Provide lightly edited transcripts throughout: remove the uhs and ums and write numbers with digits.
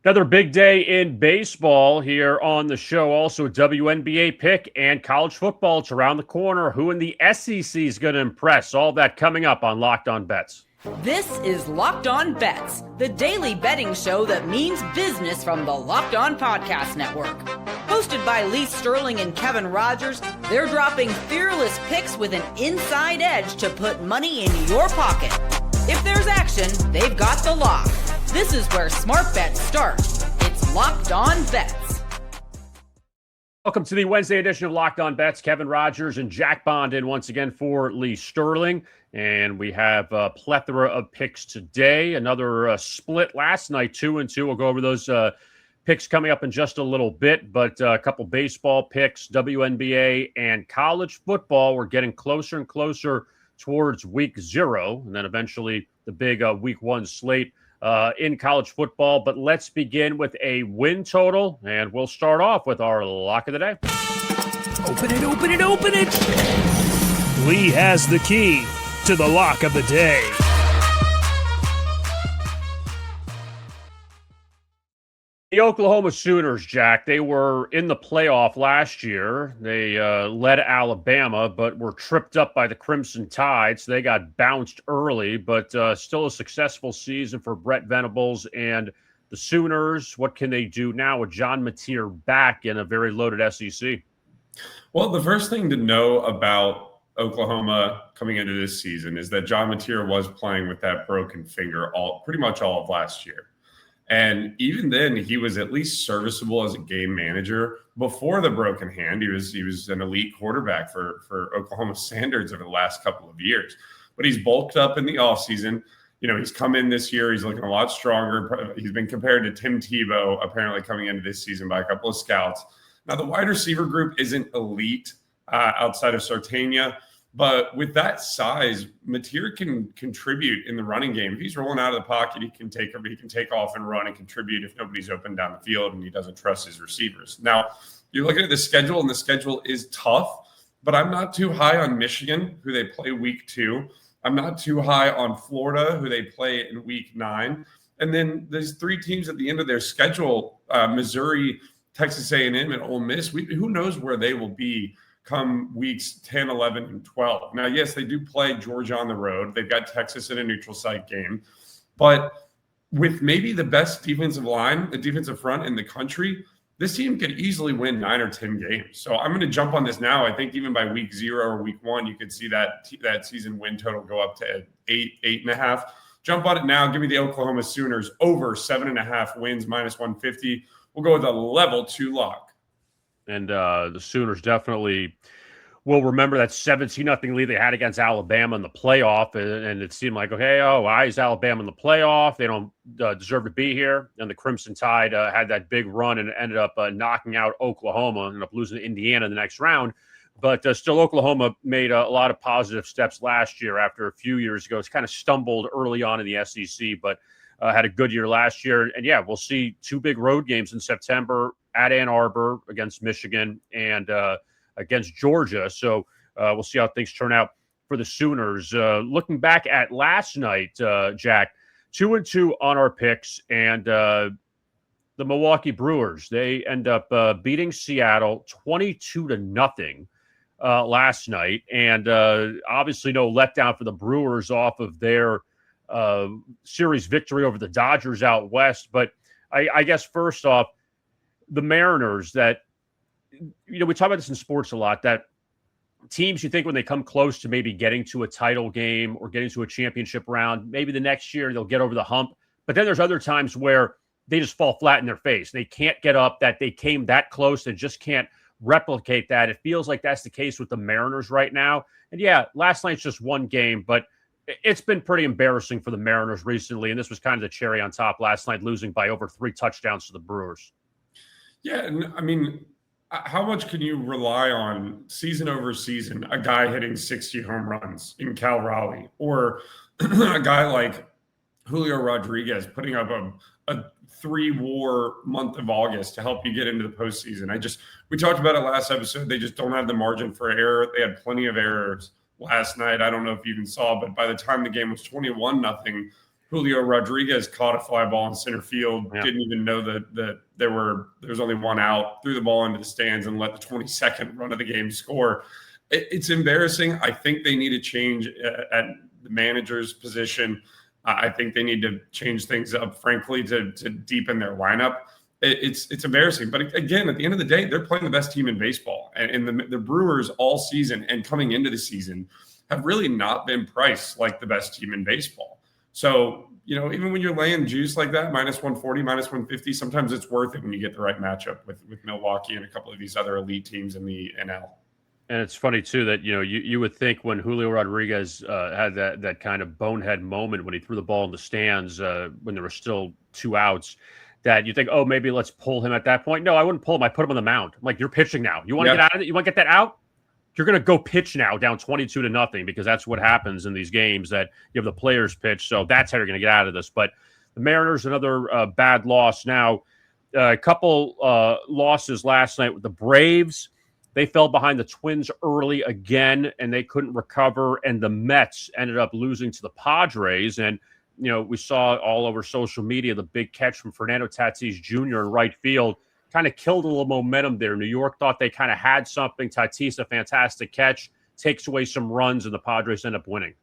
Another big day in baseball here on the show. Also, a WNBA pick and college football. It's around the corner. Who in the SEC is going to impress? All that coming up on Locked On Bets. This is Locked On Bets, the daily betting show that means business from the Locked On Podcast Network. Hosted by Lee Sterling and Kevin Rogers, they're dropping fearless picks with an inside edge to put money in your pocket. If there's action, they've got the lock. This is where smart bets start. It's Locked On Bets. Welcome to the Wednesday edition of Locked On Bets. Kevin Rogers and Jack Bond in once again for Lee Sterling. And we have a plethora of picks today. Another split last night, 2-2. We'll go over those picks coming up in just a little bit. But a couple baseball picks, WNBA and college football. We're getting closer and closer towards week 0. And then eventually the big week 1 slate in college football. But let's begin with a win total, and we'll start off with our lock of the day. Open it, open it, open it! Lee has the key to the lock of the day. The Oklahoma Sooners, Jack, they were in the playoff last year. They led Alabama, but were tripped up by the Crimson Tide, so they got bounced early, but still a successful season for Brett Venables and the Sooners. What can they do now with John Mateer back in a very loaded SEC? Well, the first thing to know about Oklahoma coming into this season is that John Mateer was playing with that broken finger pretty much all of last year. And even then, he was at least serviceable as a game manager. Before the broken hand, he was an elite quarterback for Oklahoma standards over the last couple of years. But he's bulked up in the offseason. You know, he's come in this year. He's looking a lot stronger. He's been compared to Tim Tebow, apparently coming into this season by a couple of scouts. Now, the wide receiver group isn't elite outside of Sartania. But with that size, Mateer can contribute in the running game. If he's rolling out of the pocket, he can take off and run and contribute if nobody's open down the field and he doesn't trust his receivers. Now, you're looking at the schedule, and the schedule is tough, but I'm not too high on Michigan, who they play week 2. I'm not too high on Florida, who they play in week 9. And then there's 3 teams at the end of their schedule, Missouri, Texas A&M, and Ole Miss. Who knows where they will be come weeks 10, 11, and 12. Now, yes, they do play Georgia on the road. They've got Texas in a neutral site game. But with maybe the best defensive line, the defensive front in the country, this team could easily win 9 or 10 games. So I'm going to jump on this now. I think even by week 0 or week 1, you could see that season win total go up to 8, 8.5. Jump on it now. Give me the Oklahoma Sooners over 7.5 wins, minus 150. We'll go with a level 2 lock. And the Sooners definitely will remember that 17-0 lead they had against Alabama in the playoff. And it seemed like, okay, why is Alabama in the playoff? They don't deserve to be here. And the Crimson Tide had that big run and ended up knocking out Oklahoma, ended up losing to Indiana in the next round. But still, Oklahoma made a lot of positive steps last year after a few years ago. It's kind of stumbled early on in the SEC, but had a good year last year. And, yeah, we'll see 2 big road games in September at Ann Arbor against Michigan and against Georgia. So we'll see how things turn out for the Sooners. Looking back at last night, Jack, 2-2 on our picks, and the Milwaukee Brewers, they end up beating Seattle 22-0 last night. And obviously no letdown for the Brewers off of their series victory over the Dodgers out west. But I guess first off, the Mariners, that, you know, we talk about this in sports a lot, that teams, you think when they come close to maybe getting to a title game or getting to a championship round, maybe the next year they'll get over the hump. But then there's other times where they just fall flat in their face. They can't get up, that they came that close and just can't replicate that. It feels like that's the case with the Mariners right now. And yeah, last night's just one game, but it's been pretty embarrassing for the Mariners recently. And this was kind of the cherry on top last night, losing by over 3 touchdowns to the Brewers. Yeah, and I mean, how much can you rely on season over season, a guy hitting 60 home runs in Cal Raleigh, or a guy like Julio Rodriguez putting up a 3-WAR month of August to help you get into the postseason? We talked about it last episode. They just don't have the margin for error. They had plenty of errors last night. I don't know if you even saw, but by the time the game was 21-0, Julio Rodriguez caught a fly ball in center field, Yeah. didn't even know that there was only one out, threw the ball into the stands and let the 22nd run of the game score. It's embarrassing. I think they need to change at the manager's position. I think they need to change things up, frankly, to deepen their lineup. It's embarrassing. But again, at the end of the day, they're playing the best team in baseball. And the Brewers all season and coming into the season have really not been priced like the best team in baseball. So, even when you're laying juice like that, minus 140, minus 150, sometimes it's worth it when you get the right matchup with Milwaukee and a couple of these other elite teams in the NL. And it's funny, too, that, you would think when Julio Rodriguez had that kind of bonehead moment when he threw the ball in the stands when there were still 2 outs, that you think, oh, maybe let's pull him at that point. No, I wouldn't pull him. I put him on the mound. I'm like, you're pitching now. You want to get out of it? You want to get that out? You're going to go pitch now down 22-0 because that's what happens in these games, that you have the players pitch. So that's how you're going to get out of this. But the Mariners, another bad loss. Now, a couple losses last night with the Braves. They fell behind the Twins early again, and they couldn't recover. And the Mets ended up losing to the Padres. And, we saw all over social media the big catch from Fernando Tatis Jr. in right field. Kind of killed a little momentum there. New York thought they kind of had something. Tatis, a fantastic catch, takes away some runs, and the Padres end up winning.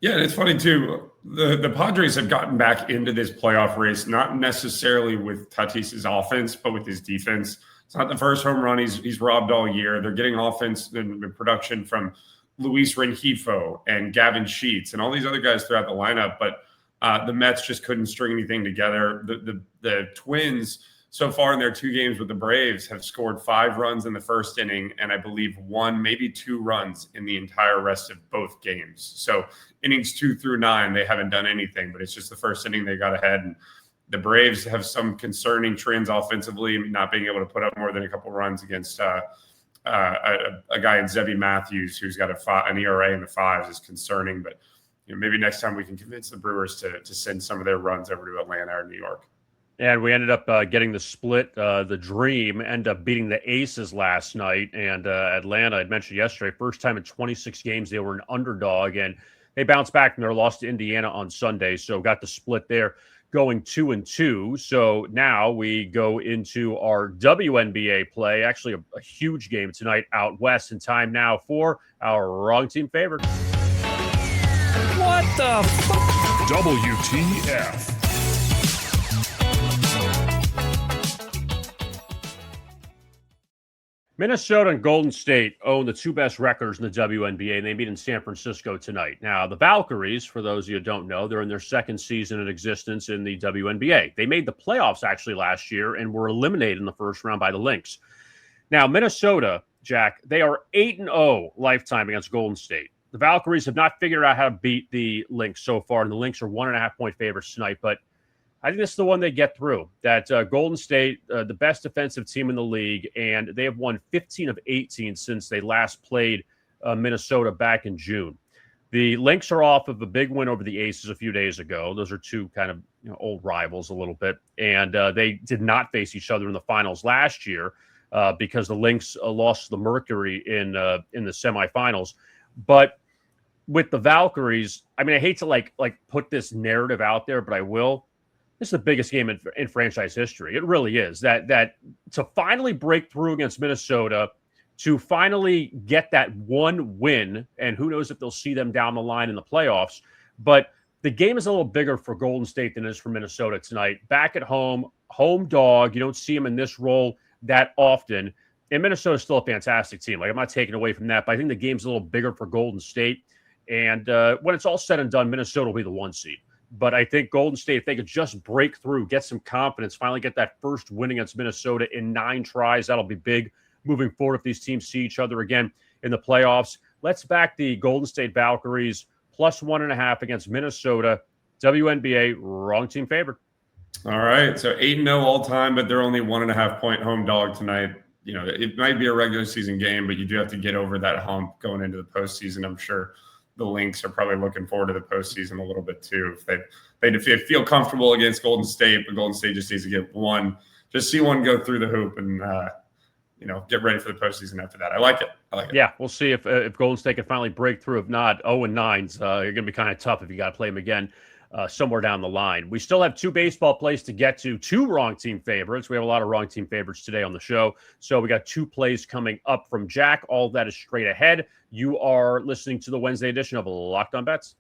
Yeah, and it's funny, too. The Padres have gotten back into this playoff race, not necessarily with Tatis's offense, but with his defense. It's not the first home run he's robbed all year. They're getting offense and production from Luis Rengifo and Gavin Sheets and all these other guys throughout the lineup, but the Mets just couldn't string anything together. The Twins, so far in their 2 games with the Braves, have scored 5 runs in the first inning, and I believe 1, maybe 2 runs in the entire rest of both games. So innings 2 through 9, they haven't done anything, but it's just the first inning they got ahead. And the Braves have some concerning trends offensively, not being able to put up more than a couple runs against a guy in Zebby Matthews who's got an ERA in the 5s is concerning. But maybe next time we can convince the Brewers to send some of their runs over to Atlanta or New York. And we ended up getting the split. The Dream ended up beating the Aces last night. And Atlanta, I'd mentioned yesterday, first time in 26 games they were an underdog. And they bounced back from their loss to Indiana on Sunday. So got the split there, going 2-2. So now we go into our WNBA play. Actually, a huge game tonight out west. And time now for our wrong team favorite. What the fuck? WTF. Minnesota and Golden State own the 2 best records in the WNBA, and they meet in San Francisco tonight. Now, the Valkyries, for those of you who don't know, they're in their 2nd season in existence in the WNBA. They made the playoffs actually last year and were eliminated in the first round by the Lynx. Now, Minnesota, Jack, they are 8-0 lifetime against Golden State. The Valkyries have not figured out how to beat the Lynx so far, and the Lynx are 1.5-point favorites tonight, but I think this is the one they get through. That Golden State, the best defensive team in the league, and they have won 15 of 18 since they last played Minnesota back in June. The Lynx are off of a big win over the Aces a few days ago. Those are 2 kind of old rivals a little bit, and they did not face each other in the finals last year because the Lynx lost to the Mercury in the semifinals. But with the Valkyries, I mean, I hate to like put this narrative out there, but I will. This is the biggest game in franchise history. It really is. That to finally break through against Minnesota, to finally get that 1 win, and who knows if they'll see them down the line in the playoffs. But the game is a little bigger for Golden State than it is for Minnesota tonight. Back at home, home dog. You don't see them in this role that often. And Minnesota's still a fantastic team. Like, I'm not taking away from that, but I think the game's a little bigger for Golden State. And when it's all said and done, Minnesota will be the 1 seed. But I think Golden State, if they could just break through, get some confidence, finally get that first win against Minnesota in 9 tries, that'll be big moving forward if these teams see each other again in the playoffs. Let's back the Golden State Valkyries plus 1.5 against Minnesota. WNBA, wrong team favorite. All right. So 8-0 all time, but they're only 1.5-point home dog tonight. It might be a regular season game, but you do have to get over that hump going into the postseason. I'm sure the Lynx are probably looking forward to the postseason a little bit too. If they feel comfortable against Golden State, but Golden State just needs to get one, just see one go through the hoop and get ready for the postseason after that. I like it. Yeah, we'll see if Golden State can finally break through. If not, 0-9's going to be kind of tough if you got to play them again. somewhere down the line. We still have 2 baseball plays to get to, 2 wrong team favorites. We have a lot of wrong team favorites today on the show. So we got 2 plays coming up from Jack. All of that is straight ahead. You are listening to the Wednesday edition of Locked On Bets.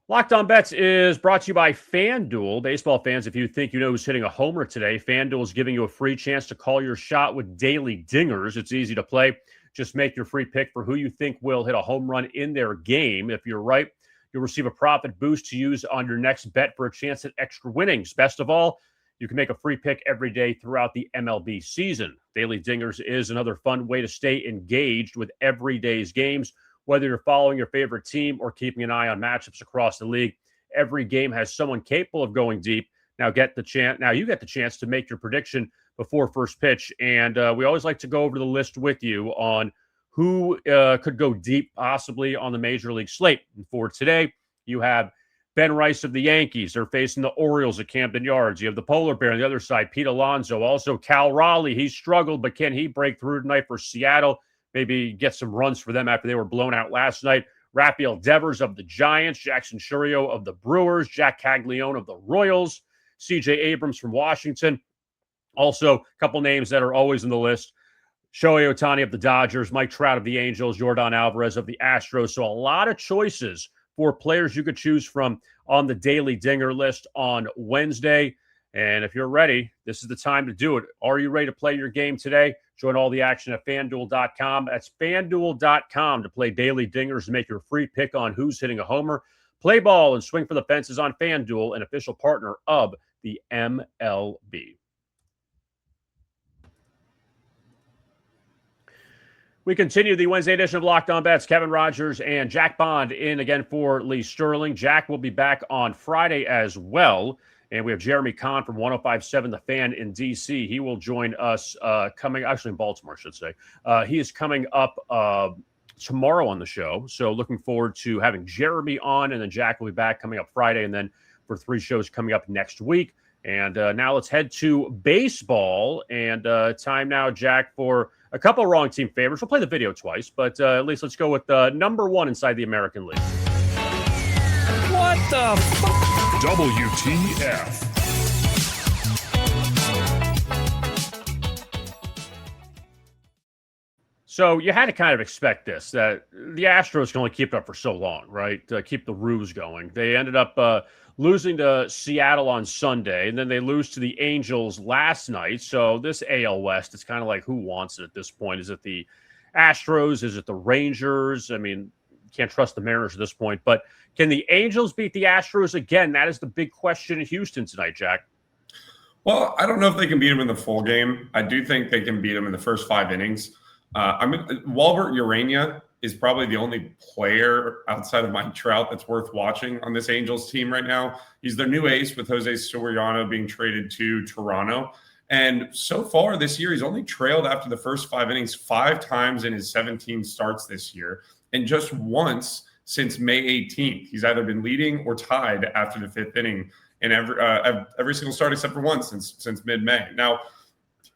Locked On Bets is brought to you by FanDuel. Baseball fans, if you think you know who's hitting a homer today, FanDuel is giving you a free chance to call your shot with daily dingers. It's easy to play. Just make your free pick for who you think will hit a home run in their game. If you're right, you'll receive a profit boost to use on your next bet for a chance at extra winnings. Best of all, you can make a free pick every day throughout the MLB season. Daily Dingers is another fun way to stay engaged with every day's games. Whether you're following your favorite team or keeping an eye on matchups across the league, every game has someone capable of going deep. Now you get the chance to make your prediction before first pitch. And we always like to go over the list with you on who could go deep possibly on the major league slate. And for today, you have Ben Rice of the Yankees. They're facing the Orioles at Camden Yards. You have the Polar Bear on the other side, Pete Alonso. Also, Cal Raleigh. He struggled, but can he break through tonight for Seattle? Maybe get some runs for them after they were blown out last night. Rafael Devers of the Giants, Jackson Chourio of the Brewers, Jack Caglione of the Royals, C.J. Abrams from Washington. Also, a couple names that are always in the list. Shohei Ohtani of the Dodgers, Mike Trout of the Angels, Yordan Alvarez of the Astros. So a lot of choices for players you could choose from on the Daily Dinger list on Wednesday. And if you're ready, this is the time to do it. Are you ready to play your game today? Join all the action at FanDuel.com. That's FanDuel.com to play Daily Dingers and make your free pick on who's hitting a homer. Play ball and swing for the fences on FanDuel, an official partner of the MLB. We continue the Wednesday edition of Locked On Bets. Kevin Rogers and Jack Bond in again for Lee Sterling. Jack will be back on Friday as well. And we have Jeremy Kahn from 105.7 The Fan in D.C. He will join us in Baltimore, I should say. He is coming up tomorrow on the show. So looking forward to having Jeremy on, and then Jack will be back coming up Friday, and then for 3 shows coming up next week. And now let's head to baseball. And time now, Jack, for a couple of wrong team favorites. We'll play the video twice, but at least let's go with number 1 inside the American League. What the fuck? WTF. So you had to kind of expect this, that the Astros can only keep it up for so long, right? To keep the ruse going. They ended up losing to Seattle on Sunday, and then they lose to the Angels last night. So this AL West, it's kind of like, who wants it at this point? Is it the Astros? Is it the Rangers? I mean, you can't trust the Mariners at this point, but can the Angels beat the Astros again? That is the big question in Houston tonight, Jack. Well, I don't know if they can beat them in the full game. I do think they can beat them in the first 5 innings. Walbert Urania is probably the only player outside of Mike Trout that's worth watching on this Angels team right now. He's their new ace with Jose Soriano being traded to Toronto. And so far this year, he's only trailed after the first 5 innings 5 times in his 17 starts this year, and just once since May 18th. He's either been leading or tied after the 5th inning in every single start except for one since mid-May. Now,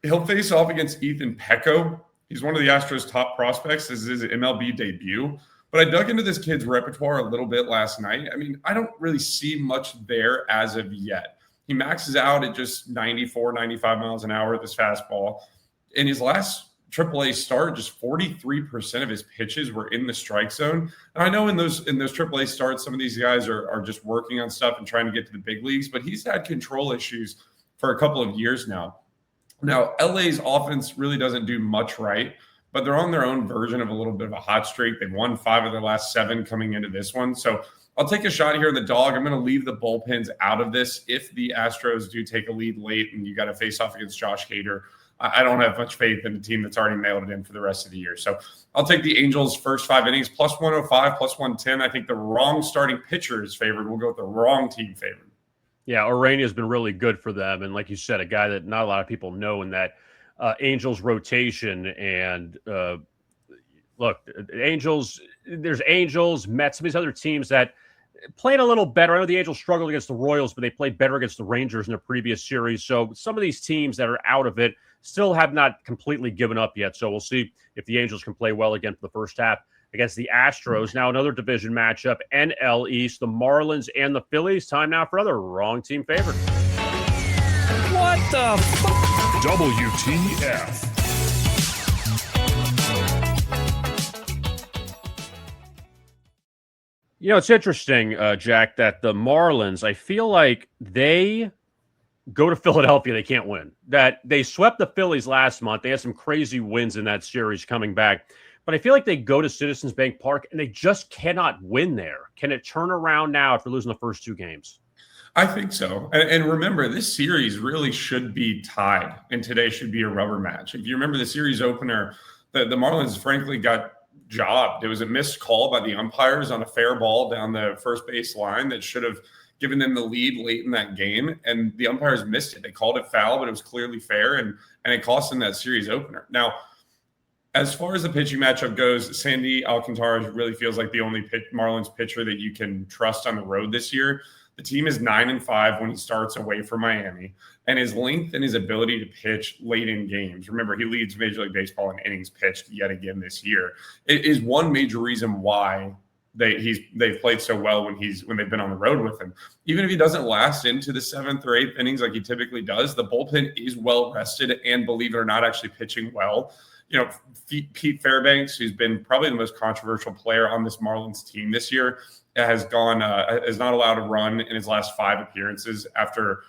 he'll face off against Ethan Pecco. He's one of the Astros' top prospects. This is his MLB debut. But I dug into this kid's repertoire a little bit last night. I mean, I don't really see much there as of yet. He maxes out at just 94, 95 miles an hour with his fastball. In his last AAA start, just 43% of his pitches were in the strike zone. And I know in those AAA starts, some of these guys are just working on stuff and trying to get to the big leagues, but he's had control issues for a couple of years now. Now, LA's offense really doesn't do much right, but they're on their own version of a little bit of a hot streak. They've won 5 of their last 7 coming into this one. So I'll take a shot here in the dog. I'm going to leave the bullpens out of this. If the Astros do take a lead late and you got to face off against Josh Hader, I don't have much faith in a team that's already nailed it in for the rest of the year. So I'll take the Angels' first 5 innings, plus 105, plus 110. I think the wrong starting pitcher is favored. We'll go with the wrong team favored. Yeah, Urania has been really good for them. And like you said, a guy that not a lot of people know in that Angels rotation. And look, Angels, there's Angels, Mets, some of these other teams that played a little better. I know the Angels struggled against the Royals, but they played better against the Rangers in the previous series. So some of these teams that are out of it still have not completely given up yet. So we'll see if the Angels can play well again for the first half. against the Astros. Now another division matchup, NL East, the Marlins and the Phillies. Time now for other wrong team favorites. What the WTF. You know, it's interesting, Jack, that the Marlins, I feel like they go to Philadelphia, they can't win. That they swept the Phillies last month. They had some crazy wins in that series coming back. But I feel like they go to Citizens Bank Park and they just cannot win there. Can it turn around now after losing the first two games? I think so. And remember, this series really should be tied, and today should be a rubber match. If you remember the series opener, the Marlins frankly got jobbed. It was a missed call by the umpires on a fair ball down the first base line that should have given them the lead late in that game, and the umpires missed it. They called it foul, but it was clearly fair, and it cost them that series opener. Now, as far as the pitching matchup goes, Sandy Alcantara really feels like the only Marlins pitcher that you can trust on the road this year. The team is 9-5 when he starts away from Miami, and his length and his ability to pitch late in games. Remember, he leads Major League Baseball in innings pitched yet again this year. It is one major reason why they've played so well when they've been on the road with him. Even if he doesn't last into the seventh or eighth innings like he typically does, the bullpen is well rested and, believe it or not, actually pitching well. You know, Pete Fairbanks, who's been probably the most controversial player on this Marlins team this year, is not allowed to run in his last 5 appearances after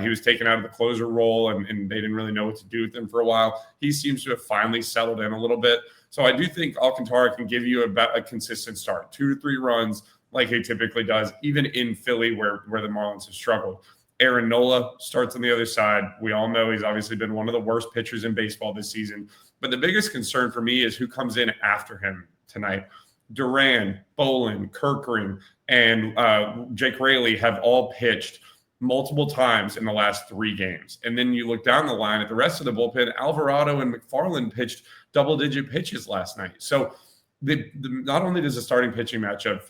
he was taken out of the closer role and they didn't really know what to do with him for a while. He seems to have finally settled in a little bit. So I do think Alcantara can give you a consistent start, 2 to 3 runs like he typically does, even in Philly where the Marlins have struggled. Aaron Nola starts on the other side. We all know he's obviously been one of the worst pitchers in baseball this season. But the biggest concern for me is who comes in after him tonight. Duran, Bolin, Kerkering, and Jake Raley have all pitched multiple times in the last 3 games. And then you look down the line at the rest of the bullpen, Alvarado and McFarland pitched double-digit pitches last night. So not only does the starting pitching matchup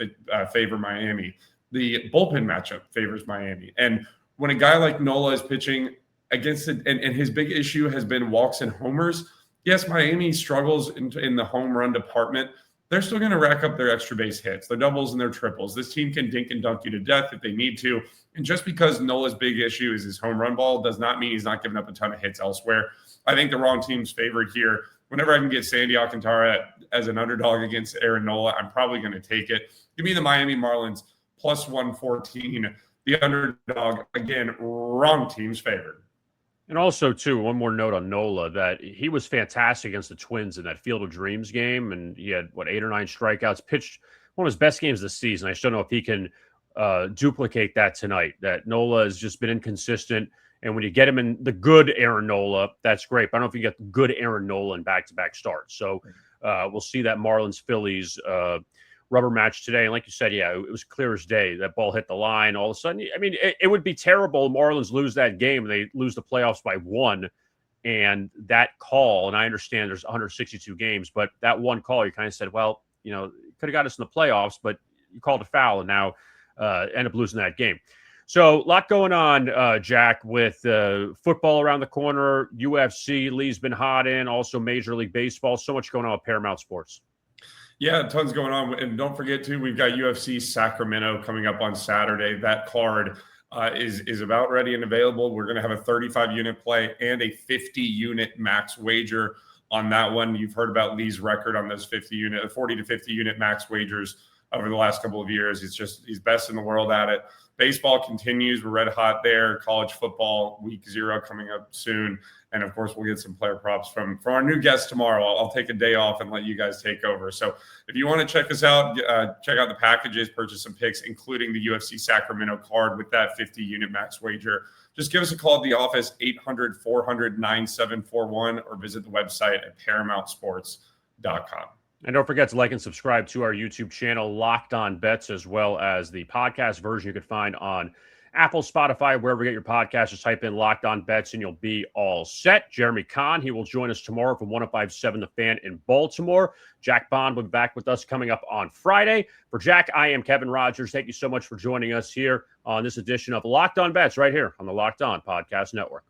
favor Miami, the bullpen matchup favors Miami. And when a guy like Nola is pitching against it, and his big issue has been walks and homers, yes, Miami struggles in the home run department. They're still going to rack up their extra base hits, their doubles and their triples. This team can dink and dunk you to death if they need to. And just because Nola's big issue is his home run ball does not mean he's not giving up a ton of hits elsewhere. I think the wrong team's favored here. Whenever I can get Sandy Alcantara as an underdog against Aaron Nola, I'm probably going to take it. Give me the Miami Marlins plus 114. The underdog, again, wrong team's favored. And also, too, one more note on Nola, that he was fantastic against the Twins in that Field of Dreams game, and he had, 8 or 9 strikeouts, pitched one of his best games of the season. I just don't know if he can duplicate that tonight. That Nola has just been inconsistent, and when you get him in the good Aaron Nola, that's great. But I don't know if you get the good Aaron Nola in back-to-back starts. So we'll see that Marlins-Phillies rubber match today. And like you said, yeah, it was clear as day. That ball hit the line. All of a sudden, I mean, it would be terrible if Marlins lose that game. They lose the playoffs by 1. And that call, and I understand there's 162 games, but that one call, you kind of said, well, you know, could have got us in the playoffs, but you called a foul and now end up losing that game. So a lot going on, Jack, with football around the corner, UFC, Lee's been hot in, also Major League Baseball. So much going on with Paramount Sports. Yeah, tons going on. And don't forget, too, we've got UFC Sacramento coming up on Saturday. That card is about ready and available. We're going to have a 35-unit play and a 50-unit max wager on that one. You've heard about Lee's record on those 40 to 50-unit max wagers over the last couple of years. He's best in the world at it. Baseball continues. We're red hot there. College football, week 0 coming up soon. And, of course, we'll get some player props from our new guest tomorrow. I'll take a day off and let you guys take over. So if you want to check us out, check out the packages, purchase some picks, including the UFC Sacramento card with that 50-unit max wager. Just give us a call at the office, 800-400-9741, or visit the website at ParamountSports.com. And don't forget to like and subscribe to our YouTube channel, Locked On Bets, as well as the podcast version you could find on Apple, Spotify, wherever you get your podcast. Just type in Locked On Bets and you'll be all set. Jeremy Kahn, he will join us tomorrow from 105.7 The Fan in Baltimore. Jack Bond will be back with us coming up on Friday. For Jack, I am Kevin Rogers. Thank you so much for joining us here on this edition of Locked On Bets right here on the Locked On Podcast Network.